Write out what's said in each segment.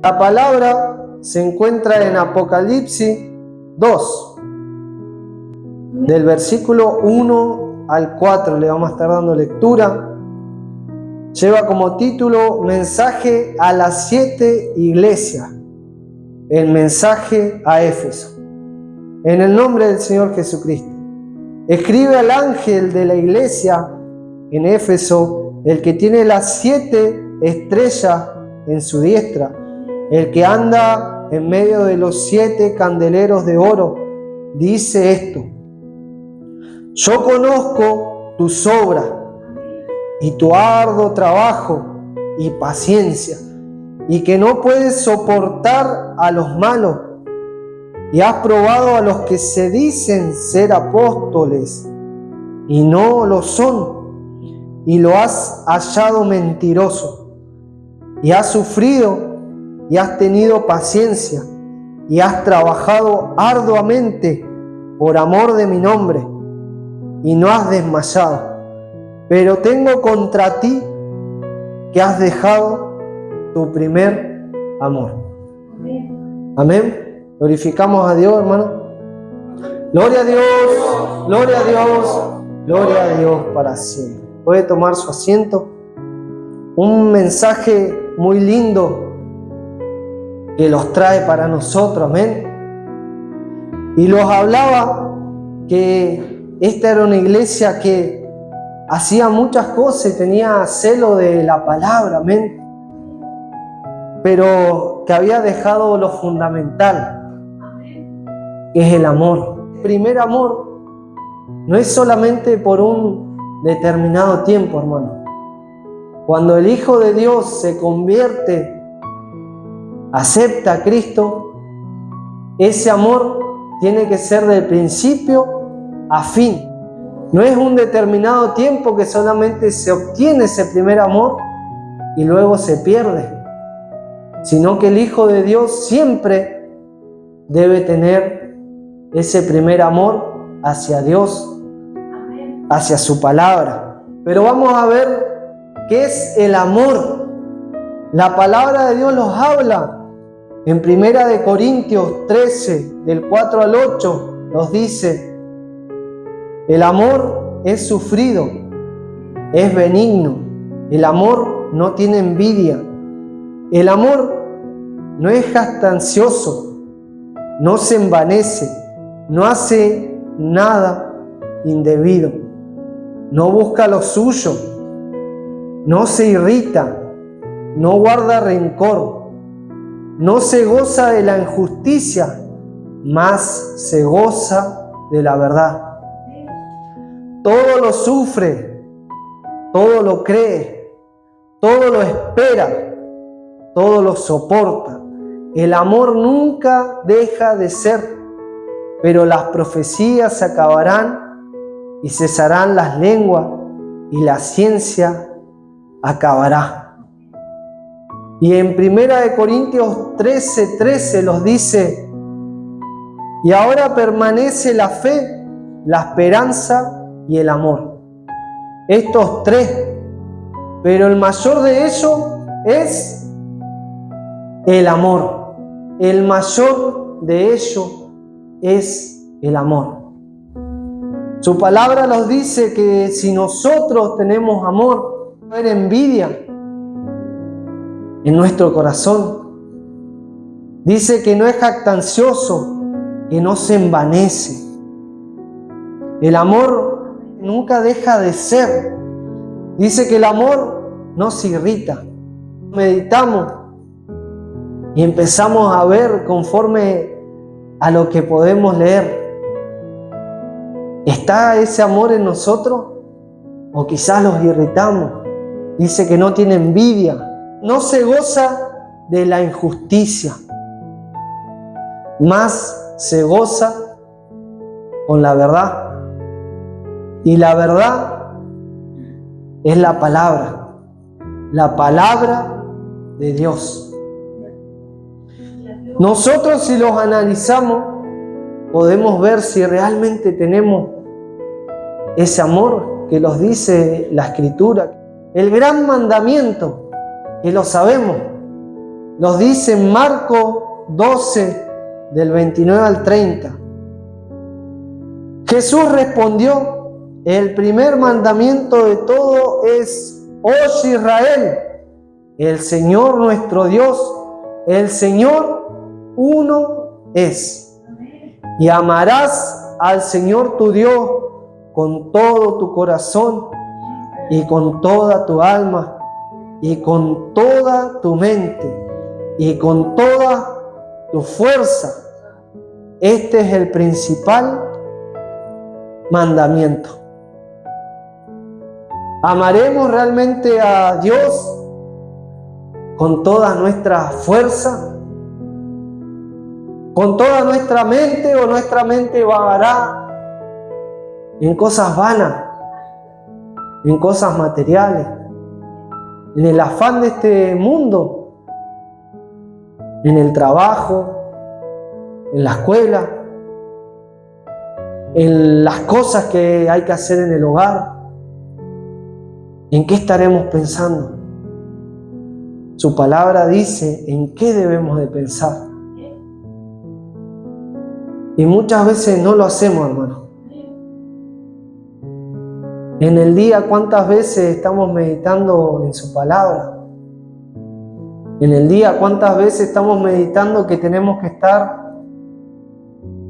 La palabra se encuentra en Apocalipsis 2, del versículo 1 al 4, le vamos a estar dando lectura. Lleva como título Mensaje a las 7 iglesias, el mensaje a Éfeso. En el nombre del Señor Jesucristo. Escribe al ángel de la iglesia en Éfeso, el que tiene las 7 estrellas en su diestra, el que anda en medio de los 7 candeleros de oro, dice esto: yo conozco tus obras y tu arduo trabajo y paciencia, y que no puedes soportar a los malos, y has probado a los que se dicen ser apóstoles y no lo son, y lo has hallado mentiroso, y has sufrido y has tenido paciencia, y has trabajado arduamente por amor de mi nombre, y no has desmayado. Pero tengo contra ti que has dejado tu primer amor. Amén. Glorificamos a Dios, hermano. Gloria a Dios, gloria a Dios, gloria a Dios para siempre. Puede tomar su asiento. Un mensaje muy lindo que los trae para nosotros, amén. Y los hablaba que esta era una iglesia que hacía muchas cosas y tenía celo de la palabra, amén, pero que había dejado lo fundamental, que es el amor. El primer amor no es solamente por un determinado tiempo, hermano. Cuando el Hijo de Dios se convierte, acepta a Cristo, ese amor tiene que ser del principio a fin. No es un determinado tiempo que solamente se obtiene ese primer amor y luego se pierde, sino que el Hijo de Dios siempre debe tener ese primer amor hacia Dios, hacia su palabra. Pero vamos a ver qué es el amor. La palabra de Dios nos habla en 1 Corintios 13, del 4 al 8, nos dice: el amor es sufrido, es benigno, el amor no tiene envidia, el amor no es jactancioso, no se envanece, no hace nada indebido, no busca lo suyo, no se irrita, no guarda rencor, no se goza de la injusticia, mas se goza de la verdad. Todo lo sufre, todo lo cree, todo lo espera, todo lo soporta. El amor nunca deja de ser, pero las profecías se acabarán y cesarán las lenguas y la ciencia acabará. Y en 1 Corintios 13:13 nos dice: y ahora permanece la fe, la esperanza y el amor. Estos 3, pero el mayor de ellos es el amor. El mayor de ellos es el amor. Su palabra nos dice que si nosotros tenemos amor, no va a haber envidia en nuestro corazón. Dice que no es jactancioso, que no se envanece. El amor nunca deja de ser. Dice que el amor no se irrita. Meditamos y empezamos a ver conforme a lo que podemos leer. ¿Está ese amor en nosotros? ¿O quizás los irritamos? Dice que no tiene envidia, no se goza de la injusticia, más se goza con la verdad. Y la verdad es la palabra de Dios. Nosotros, si los analizamos, podemos ver si realmente tenemos ese amor que nos dice la Escritura. El gran mandamiento, que lo sabemos, Nos dice en Marcos 12, del 29 al 30. Jesús respondió: el primer mandamiento de todo es: oye Israel, el Señor nuestro Dios, el Señor uno es. Y amarás al Señor tu Dios con todo tu corazón y con toda tu alma y con toda tu mente y con toda tu fuerza. Este es el principal mandamiento. ¿Amaremos realmente a Dios con toda nuestra fuerza? ¿Con toda nuestra mente, o nuestra mente vagará en cosas vanas, en cosas materiales, en el afán de este mundo, en el trabajo, en la escuela, en las cosas que hay que hacer en el hogar? ¿En qué estaremos pensando? Su palabra dice en qué debemos de pensar. Y muchas veces no lo hacemos, hermano. En el día, ¿cuántas veces estamos meditando en su palabra? En el día, ¿cuántas veces estamos meditando que tenemos que estar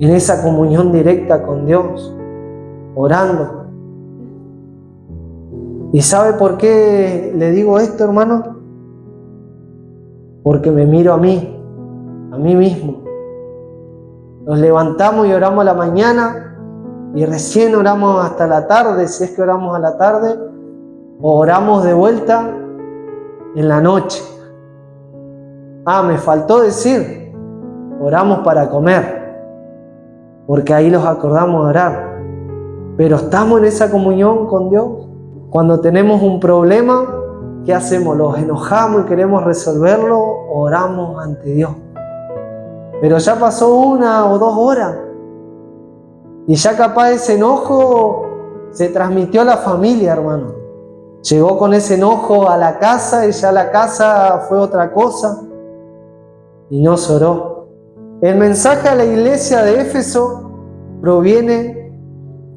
en esa comunión directa con Dios, orando? ¿Y sabe por qué le digo esto, hermano? Porque me miro a mí mismo. Nos levantamos y oramos a la mañana y recién oramos hasta la tarde, si es que oramos a la tarde, o oramos de vuelta en la noche. Me faltó decir, oramos para comer, porque ahí los acordamos de orar. Pero estamos en esa comunión con Dios. Cuando tenemos un problema, ¿qué hacemos? ¿Los enojamos y queremos resolverlo? ¿O oramos ante Dios? Pero ya pasó 1 o 2 horas y ya capaz ese enojo se transmitió a la familia, hermano. Llegó con ese enojo a la casa y ya la casa fue otra cosa y no se oró. El mensaje a la iglesia de Éfeso proviene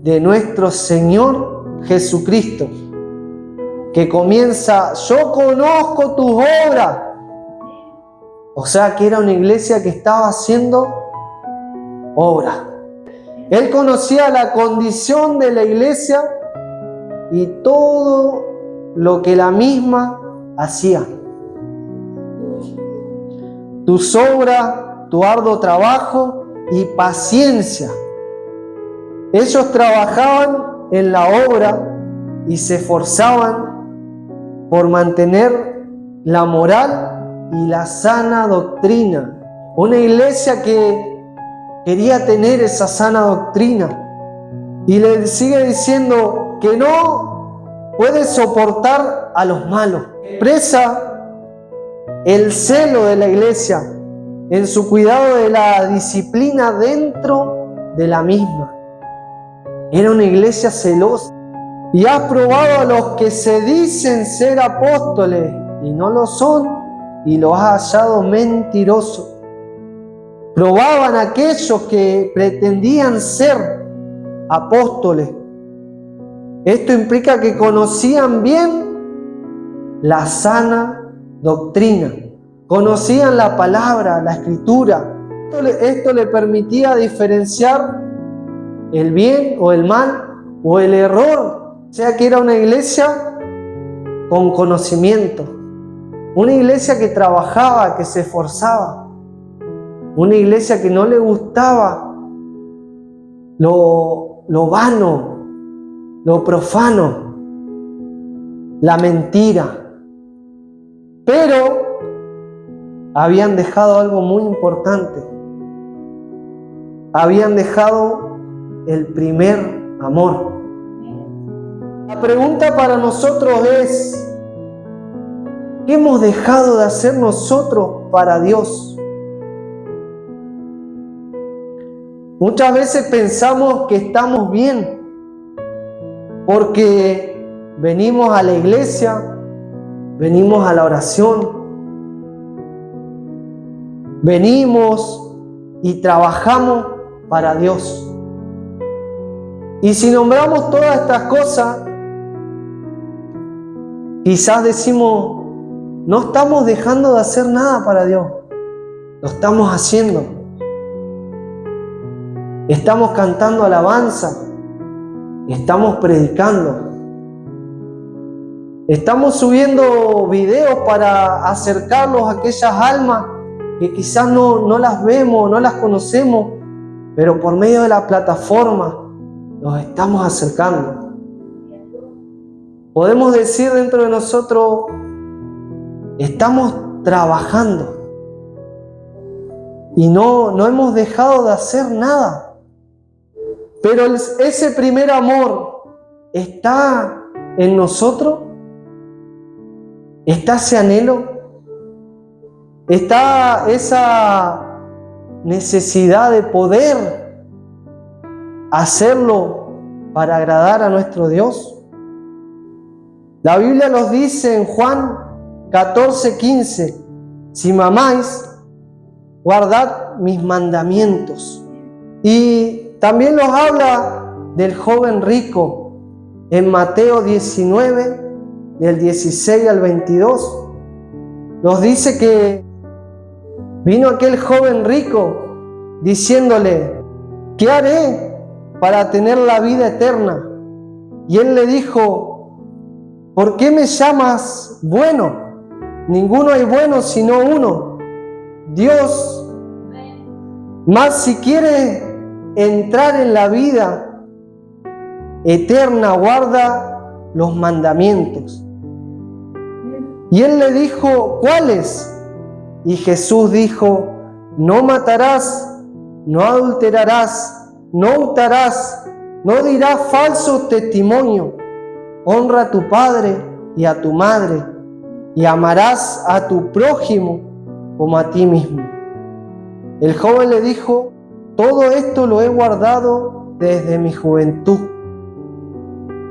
de nuestro Señor Jesucristo, que comienza: yo conozco tus obras. O sea que era una iglesia que estaba haciendo obra. Él conocía la condición de la iglesia y todo lo que la misma hacía. Tus obras, tu arduo trabajo y paciencia. Ellos trabajaban en la obra y se esforzaban por mantener la moral y la sana doctrina. Una iglesia que quería tener esa sana doctrina. Y le sigue diciendo que no puede soportar a los malos. Expresa el celo de la iglesia en su cuidado de la disciplina dentro de la misma. Era una iglesia celosa. Y has probado a los que se dicen ser apóstoles y no lo son, y los has hallado mentirosos. Probaban a aquellos que pretendían ser apóstoles. Esto implica que conocían bien la sana doctrina, conocían la palabra, la escritura. Esto le permitía diferenciar el bien o el mal o el error. O sea que era una iglesia con conocimiento, una iglesia que trabajaba, que se esforzaba, una iglesia que no le gustaba lo vano, lo profano, la mentira. Pero habían dejado algo muy importante. Habían dejado el primer amor. La pregunta para nosotros es: ¿qué hemos dejado de hacer nosotros para Dios? Muchas veces pensamos que estamos bien porque venimos a la iglesia, venimos a la oración, venimos y trabajamos para Dios. Y si nombramos todas estas cosas, quizás decimos, no estamos dejando de hacer nada para Dios. Lo estamos haciendo. Estamos cantando alabanza. Estamos predicando. Estamos subiendo videos para acercarlos a aquellas almas que quizás no las vemos, no las conocemos, pero por medio de la plataforma los estamos acercando. Podemos decir dentro de nosotros, estamos trabajando y no hemos dejado de hacer nada. Pero ese primer amor está en nosotros. ¿Está ese anhelo? ¿Está esa necesidad de poder hacerlo para agradar a nuestro Dios? La Biblia nos dice en Juan 14:15, si me amáis, guardad mis mandamientos. Y también nos habla del joven rico en Mateo 19, del 16 al 22. Nos dice que vino aquel joven rico diciéndole, ¿qué haré para tener la vida eterna? Y él le dijo, ¿por qué me llamas bueno? Ninguno hay bueno sino uno, Dios. Mas si quieres entrar en la vida eterna, guarda los mandamientos. Y él le dijo, ¿cuáles? Y Jesús dijo, no matarás, no adulterarás, no hurtarás, no dirás falso testimonio, honra a tu padre y a tu madre, y amarás a tu prójimo como a ti mismo. El joven le dijo, todo esto lo he guardado desde mi juventud.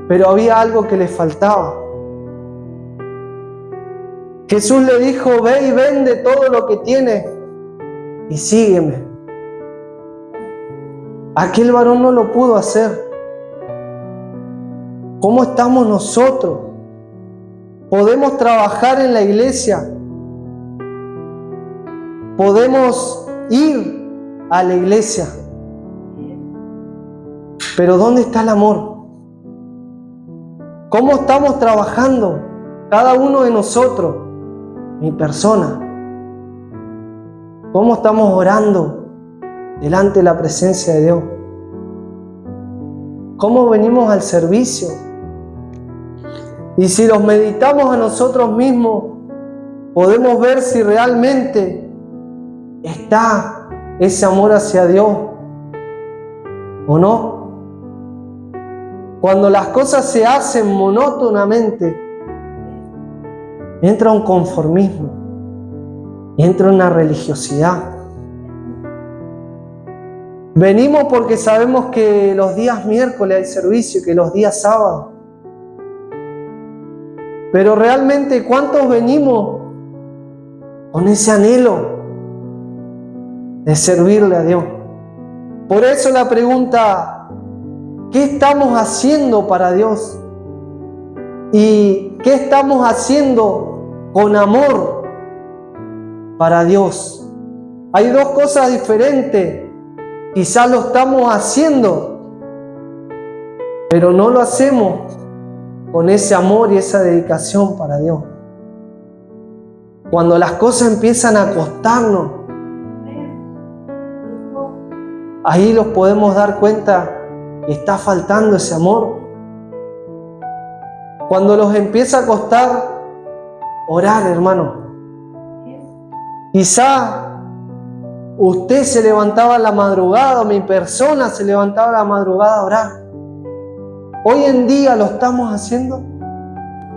Pero había algo que le faltaba. Jesús le dijo, ve y vende todo lo que tienes y sígueme. Aquel varón no lo pudo hacer. ¿Cómo estamos nosotros? Podemos trabajar en la iglesia. Podemos ir a la iglesia. Pero ¿dónde está el amor? ¿Cómo estamos trabajando cada uno de nosotros? Mi persona. ¿Cómo estamos orando delante de la presencia de Dios? ¿Cómo venimos al servicio? Y si los meditamos a nosotros mismos, podemos ver si realmente está ese amor hacia Dios o no. Cuando las cosas se hacen monótonamente, entra un conformismo, entra una religiosidad. Venimos porque sabemos que los días miércoles hay servicio, que los días sábados. Pero realmente, ¿cuántos venimos con ese anhelo de servirle a Dios? Por eso la pregunta, ¿qué estamos haciendo para Dios? ¿Y qué estamos haciendo con amor para Dios? Hay dos cosas diferentes. Quizás lo estamos haciendo, pero no lo hacemos con ese amor y esa dedicación para Dios. Cuando las cosas empiezan a costarnos, ahí los podemos dar cuenta que está faltando ese amor. Cuando los empieza a costar orar, hermano. Quizá usted se levantaba a la madrugada, mi persona se levantaba a la madrugada a orar. Hoy en día lo estamos haciendo.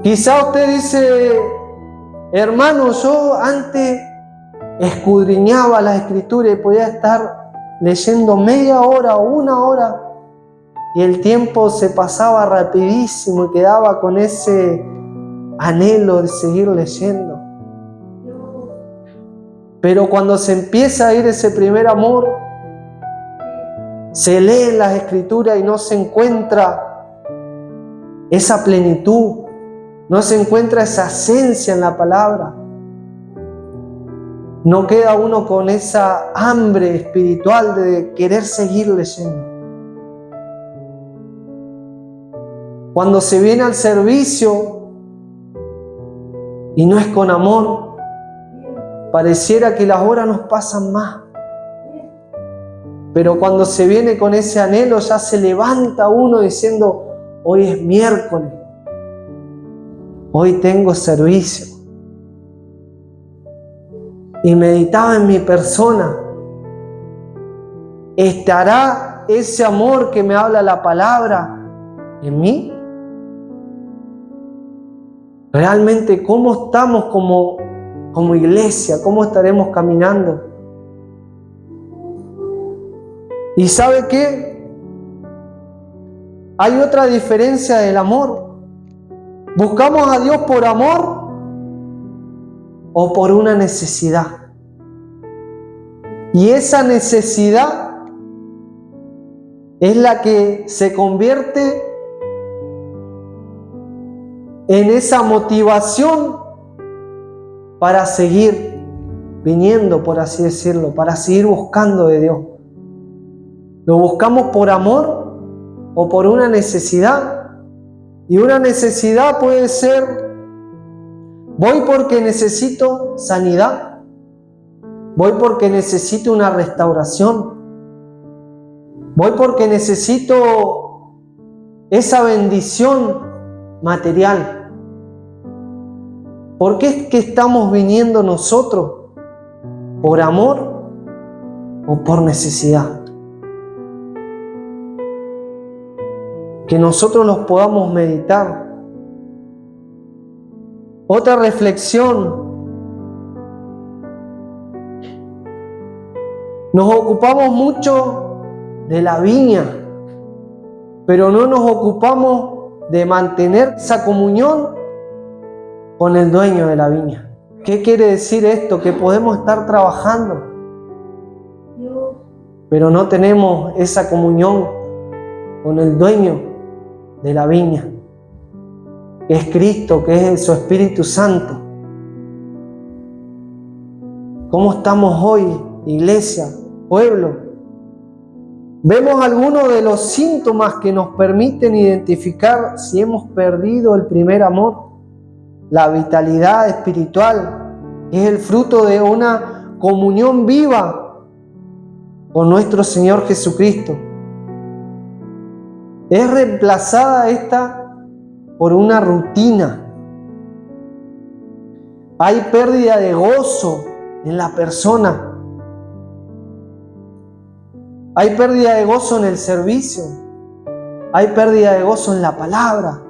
Quizá usted dice, hermano, yo antes escudriñaba las escrituras y podía estar leyendo media hora o una hora y el tiempo se pasaba rapidísimo y quedaba con ese anhelo de seguir leyendo. Pero cuando se empieza a ir ese primer amor, se leen las Escrituras y no se encuentra esa plenitud, no se encuentra esa esencia en la palabra. No queda uno con esa hambre espiritual de querer seguir leyendo. Cuando se viene al servicio y no es con amor, pareciera que las horas nos pasan más. Pero cuando se viene con ese anhelo, ya se levanta uno diciendo: hoy es miércoles, hoy tengo servicio. Y meditaba en mi persona: ¿estará ese amor que me habla la palabra en mí? Realmente, ¿cómo estamos como iglesia? ¿Cómo estaremos caminando? ¿Y sabe qué? Hay otra diferencia del amor. ¿Buscamos a Dios por amor o por una necesidad? Y esa necesidad es la que se convierte en esa motivación para seguir viniendo, por así decirlo, para seguir buscando de Dios. ¿Lo buscamos por amor o por una necesidad? Y una necesidad puede ser: voy porque necesito sanidad, voy porque necesito una restauración, voy porque necesito esa bendición material. ¿Por qué es que estamos viniendo nosotros? ¿Por amor o por necesidad? Que nosotros los podamos meditar. Otra reflexión: nos ocupamos mucho de la viña, pero no nos ocupamos de mantener esa comunión con el dueño de la viña. ¿Qué quiere decir esto? Que podemos estar trabajando, pero no tenemos esa comunión con el dueño de la viña, que es Cristo, que es su Espíritu Santo. ¿Cómo estamos hoy, iglesia, pueblo? Vemos algunos de los síntomas que nos permiten identificar si hemos perdido el primer amor. La vitalidad espiritual es el fruto de una comunión viva con nuestro Señor Jesucristo. Es reemplazada esta por una rutina. Hay pérdida de gozo en la persona. Hay pérdida de gozo en el servicio. Hay pérdida de gozo en la palabra.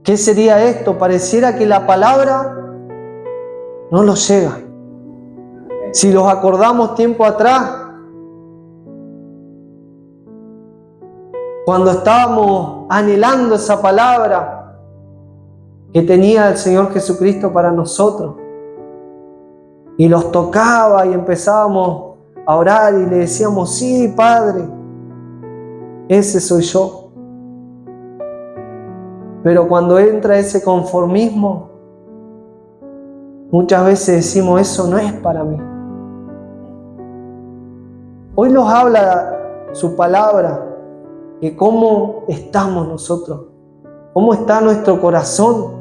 ¿Qué sería esto? Pareciera que la palabra no nos llega. Si los acordamos tiempo atrás, cuando estábamos anhelando esa palabra que tenía el Señor Jesucristo para nosotros, y los tocaba y empezábamos a orar y le decíamos: sí, Padre, ese soy yo. Pero cuando entra ese conformismo, muchas veces decimos: eso no es para mí. Hoy nos habla su palabra, que cómo estamos nosotros, cómo está nuestro corazón.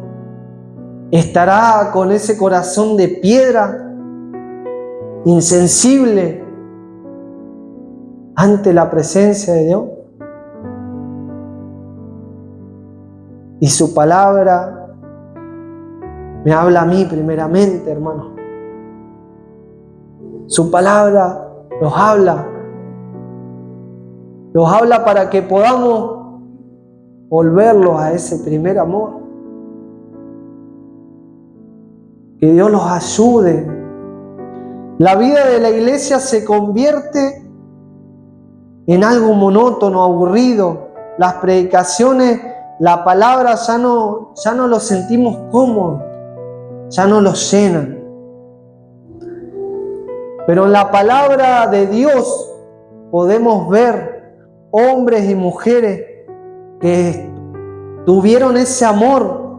¿Estará con ese corazón de piedra, insensible ante la presencia de Dios? Y su palabra me habla a mí primeramente, hermano. Su palabra nos habla para que podamos volverlos a ese primer amor. Que Dios los ayude. La vida de la iglesia se convierte en algo monótono, aburrido. Las predicaciones, la palabra ya no lo sentimos cómodo, ya no lo llenan. Pero en la palabra de Dios podemos ver hombres y mujeres que tuvieron ese amor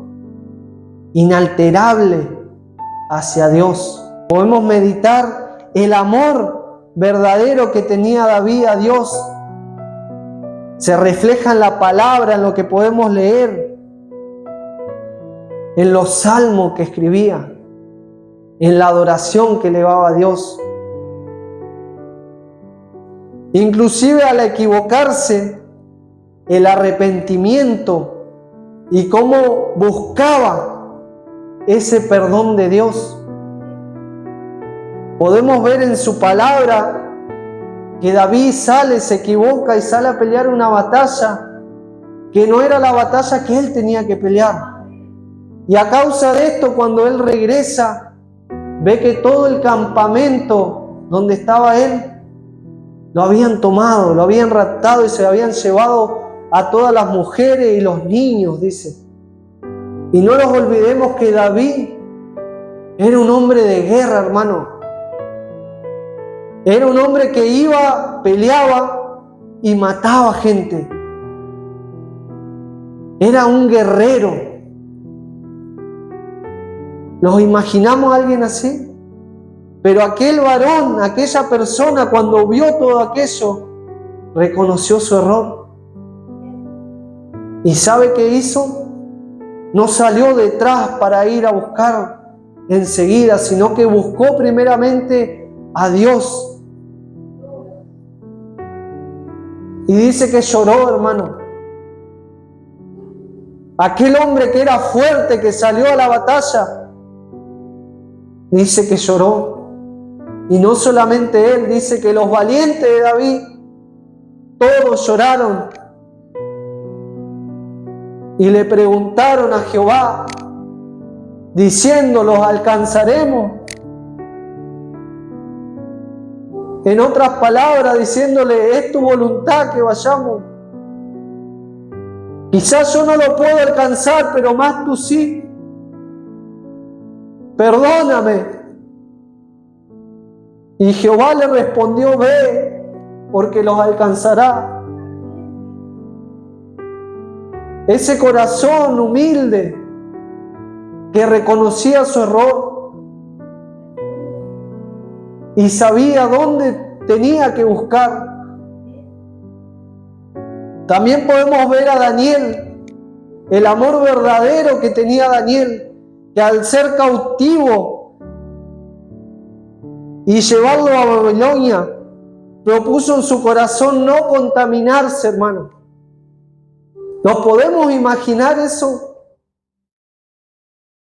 inalterable hacia Dios. Podemos meditar el amor verdadero que tenía David a Dios. Se refleja en la palabra, en lo que podemos leer, en los salmos que escribía, en la adoración que elevaba a Dios. Inclusive al equivocarse, el arrepentimiento y cómo buscaba ese perdón de Dios. Podemos ver en su palabra que David se equivoca y sale a pelear una batalla que no era la batalla que él tenía que pelear. Y a causa de esto, cuando él regresa, ve que todo el campamento donde estaba él lo habían tomado, lo habían raptado y se habían llevado a todas las mujeres y los niños, dice. Y no nos olvidemos que David era un hombre de guerra, hermano. Era un hombre que iba, peleaba y mataba gente. Era un guerrero. ¿Nos imaginamos a alguien así? Pero aquel varón, aquella persona, cuando vio todo aquello, reconoció su error. ¿Y sabe qué hizo? No salió detrás para ir a buscar enseguida, sino que buscó primeramente a Dios. Y dice que lloró, hermano. Aquel hombre que era fuerte, que salió a la batalla, dice que lloró. Y no solamente él, dice que los valientes de David, todos lloraron. Y le preguntaron a Jehová, diciendo, ¿los alcanzaremos? En otras palabras, diciéndole, es tu voluntad que vayamos. Quizás yo no lo puedo alcanzar, pero más tú sí. Perdóname. Y Jehová le respondió, ve, porque los alcanzará. Ese corazón humilde que reconocía su error y sabía dónde tenía que buscar. También podemos ver a Daniel, el amor verdadero que tenía Daniel, que al ser cautivo y llevarlo a Babilonia, propuso en su corazón no contaminarse, hermano. ¿Nos podemos imaginar eso?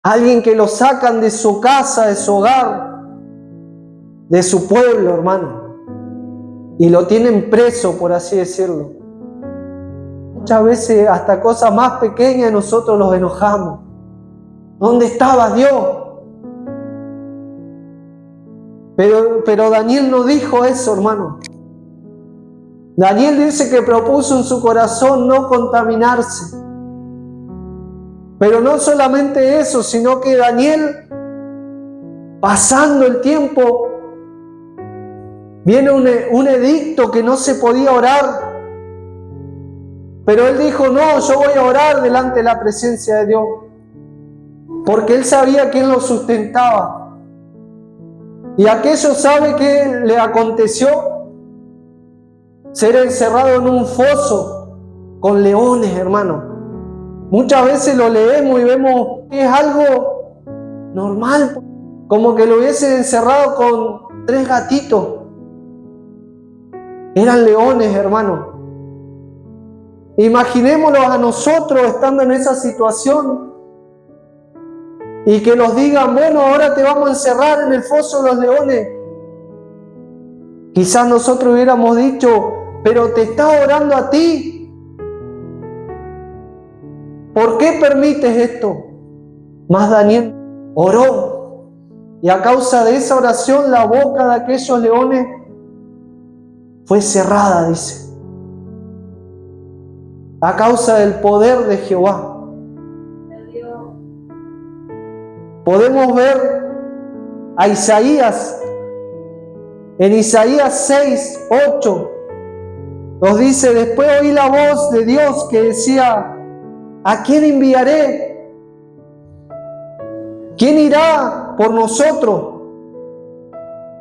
Alguien que lo sacan de su casa, de su hogar, de su pueblo, hermano, y lo tienen preso, por así decirlo. Muchas veces hasta cosas más pequeñas nosotros los enojamos. ¿Dónde estaba Dios? Pero Daniel no dijo eso, hermano. Daniel dice que propuso en su corazón no contaminarse. Pero no solamente eso, sino que Daniel, pasando el tiempo, viene un edicto que no se podía orar. Pero él dijo, no, yo voy a orar delante de la presencia de Dios. Porque él sabía quién lo sustentaba. Y aquello, ¿sabe qué le aconteció? Ser encerrado en un foso con leones, hermano. Muchas veces lo leemos y vemos que es algo normal, como que lo hubiesen encerrado con 3 gatitos. Eran leones, hermano. Imaginémoslo a nosotros estando en esa situación y que nos digan, bueno, ahora te vamos a encerrar en el foso de los leones. Quizás nosotros hubiéramos dicho, pero te está orando a ti. ¿Por qué permites esto? Mas Daniel oró, y a causa de esa oración la boca de aquellos leones fue cerrada, dice. A causa del poder de Jehová. Podemos ver a Isaías En Isaías 6, 8 nos dice: después oí la voz de Dios que decía: ¿a quién enviaré? ¿Quién irá por nosotros?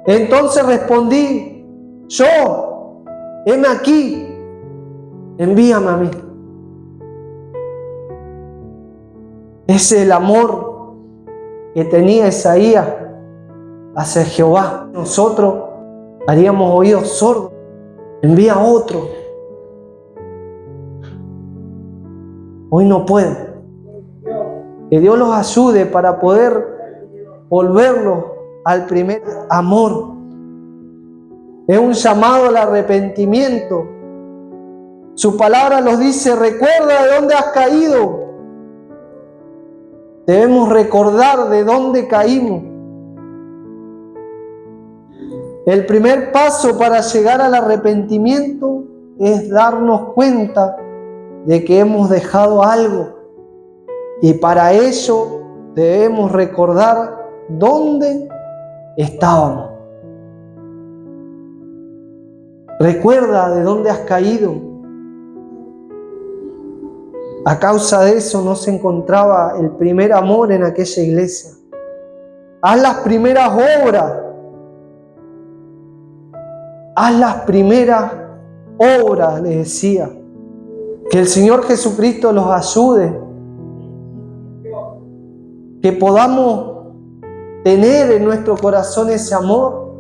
Entonces respondí: yo, heme aquí, envíame a mí. Ese es el amor que tenía Isaías hacia Jehová. Nosotros haríamos oídos sordos. Envía a otro. Hoy no puedo. Que Dios los ayude para poder volverlos al primer amor. Es un llamado al arrepentimiento. Su palabra nos dice: recuerda de dónde has caído. Debemos recordar de dónde caímos. El primer paso para llegar al arrepentimiento es darnos cuenta de que hemos dejado algo. Y para ello debemos recordar dónde estábamos. Recuerda de dónde has caído. A causa de eso no se encontraba el primer amor en aquella iglesia. Haz las primeras obras. Haz las primeras obras, les decía. Que el Señor Jesucristo los ayude. Que podamos tener en nuestro corazón ese amor.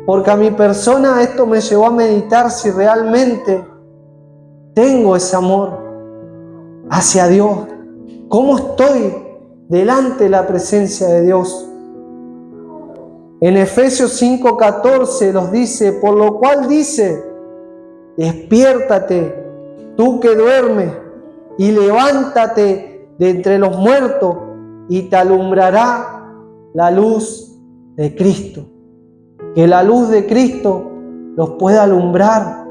Porque a mi persona esto me llevó a meditar si realmente tengo ese amor hacia Dios. ¿Cómo estoy delante de la presencia de Dios? En Efesios 5:14 nos dice: por lo cual dice, despiértate, tú que duermes, y levántate de entre los muertos, y te alumbrará la luz de Cristo. Que la luz de Cristo nos pueda alumbrar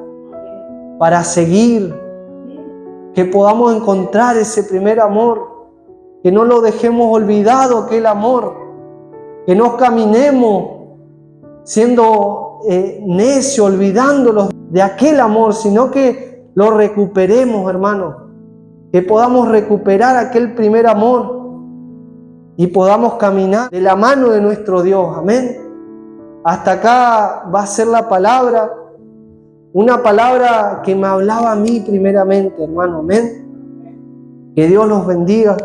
para seguir, que podamos encontrar ese primer amor, que no lo dejemos olvidado aquel amor, que no caminemos siendo necios, olvidándolos de aquel amor, sino que lo recuperemos, hermano, que podamos recuperar aquel primer amor y podamos caminar de la mano de nuestro Dios. Amén. Hasta acá va a ser la palabra, una palabra que me hablaba a mí primeramente, hermano. Amén. Que Dios los bendiga.